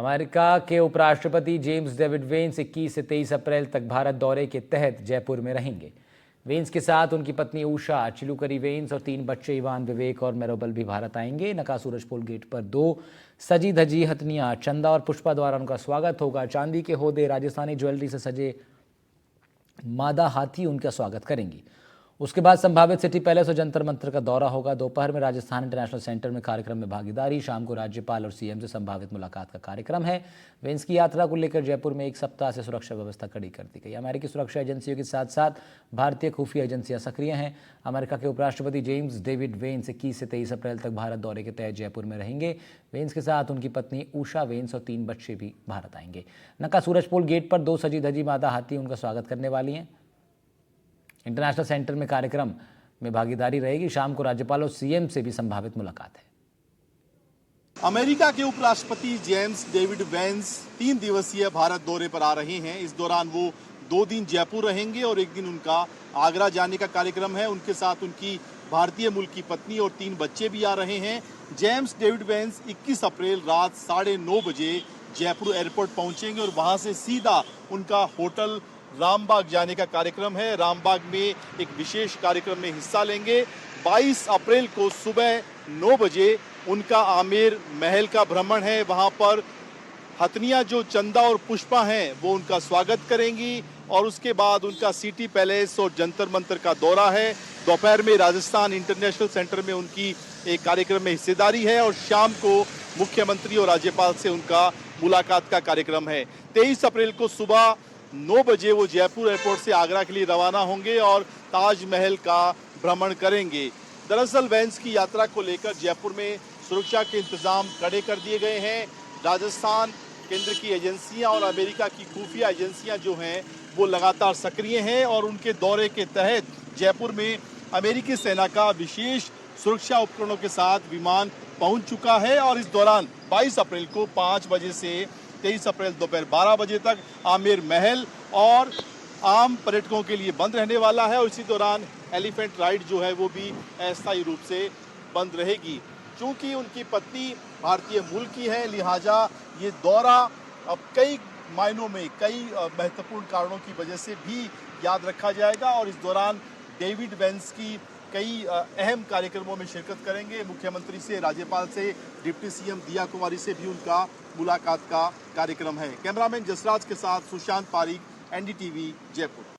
America के उपराष्ट्रपति James David veins 21 से 23 अप्रैल तक भारत दौरे के तहत जयपुर में रहेंगे। वेंस के साथ उनकी पत्नी उषा, चिलुकरी वेंस और 3 बच्चे इवान, विवेक और मेरोबल भी भारत आएंगे। नकासूरज पुल गेट पर 2 सजी धजी हथनियां चंदा और पुष्पा द्वारा उनका स्वागत होगा। चांदी के होदे, राजस्थानी ज्वेलरी से सजे मादा हाथी उनका स्वागत करेंगी। उसके बाद संभावित सिटी पैलेस और जंतर मंतर का दौरा होगा। दोपहर में राजस्थान इंटरनेशनल सेंटर में कार्यक्रम में भागीदारी। शाम को राज्यपाल और सीएम से संभावित मुलाकात का कार्यक्रम है। वेंस की यात्रा को लेकर जयपुर में 1 सप्ताह से सुरक्षा व्यवस्था कड़ी कर दी गई। अमेरिकी सुरक्षा एजेंसियों के साथ साथ भारतीय खुफिया एजेंसियां सक्रिय हैं। अमेरिका के उपराष्ट्रपति जेम्स डेविड वेंस 21 से 23 अप्रैल तक भारत दौरे के तहत जयपुर में रहेंगे। वेंस के साथ उनकी पत्नी उषा वेंस और 3 बच्चे भी भारत आएंगे। नकासूरज पुल गेट पर 2 सजी धजी मादा हाथी उनका स्वागत करने वाली हैं। इंटरनेशनल सेंटर में कार्यक्रम में भागीदारी रहेगी। शाम को राज्यपाल और सीएम से भी संभावित मुलाकात है। अमेरिका के उपराष्ट्रपति जेम्स डेविड वेंस 3 दिवसीय भारत दौरे पर आ रहे हैं। इस दौरान वो 2 दिन जयपुर रहेंगे और 1 दिन उनका आगरा जाने का कार्यक्रम है। उनके साथ उनकी भारतीय मूल की पत्नी और 3 बच्चे भी आ रहे हैं। जेम्स डेविड वेंस 21 अप्रैल रात 9:30 बजे जयपुर एयरपोर्ट पहुंचेंगे और वहां से सीधा उनका होटल रामबाग जाने का कार्यक्रम है। रामबाग में एक विशेष कार्यक्रम में हिस्सा लेंगे। 22 अप्रैल को सुबह 9 बजे उनका आमेर महल का भ्रमण है। वहां पर हथनियां जो चंदा और पुष्पा हैं वो उनका स्वागत करेंगी और उसके बाद उनका सिटी पैलेस और जंतर मंतर का दौरा है। दोपहर में राजस्थान इंटरनेशनल सेंटर में उनकी एक कार्यक्रम में हिस्सेदारी है और शाम को मुख्यमंत्री और राज्यपाल से उनका मुलाकात का कार्यक्रम है। 23 अप्रैल को सुबह 9 बजे वो जयपुर एयरपोर्ट से आगरा के लिए रवाना होंगे और ताजमहल का भ्रमण करेंगे। दरअसल वेंस की यात्रा को लेकर जयपुर में सुरक्षा के इंतजाम कड़े कर दिए गए हैं। राजस्थान केंद्र की एजेंसियां और अमेरिका की खुफिया एजेंसियां जो हैं वो लगातार सक्रिय हैं और उनके दौरे के तहत जयपुर में अमेरिकी सेना का विशेष सुरक्षा उपकरणों के साथ विमान पहुंच चुका है और इस दौरान 22 अप्रैल को 5 बजे से 23 अप्रैल दोपहर 12 बजे तक आमेर महल और आम पर्यटकों के लिए बंद रहने वाला है और इसी दौरान एलिफेंट राइड जो है वो भी अस्थायी रूप से बंद रहेगी। चूंकि उनकी पत्नी भारतीय मूल की है, लिहाजा ये दौरा अब कई मायनों में कई महत्वपूर्ण कारणों की वजह से भी याद रखा जाएगा और इस दौरान डेविड वेंस की कई अहम कार्यक्रमों में शिरकत करेंगे। मुख्यमंत्री से, राज्यपाल से, डिप्टी सीएम दिया कुमारी से भी उनका मुलाकात का कार्यक्रम है। कैमरामैन जसराज के साथ सुशांत पारीक, एनडीटीवी, जयपुर।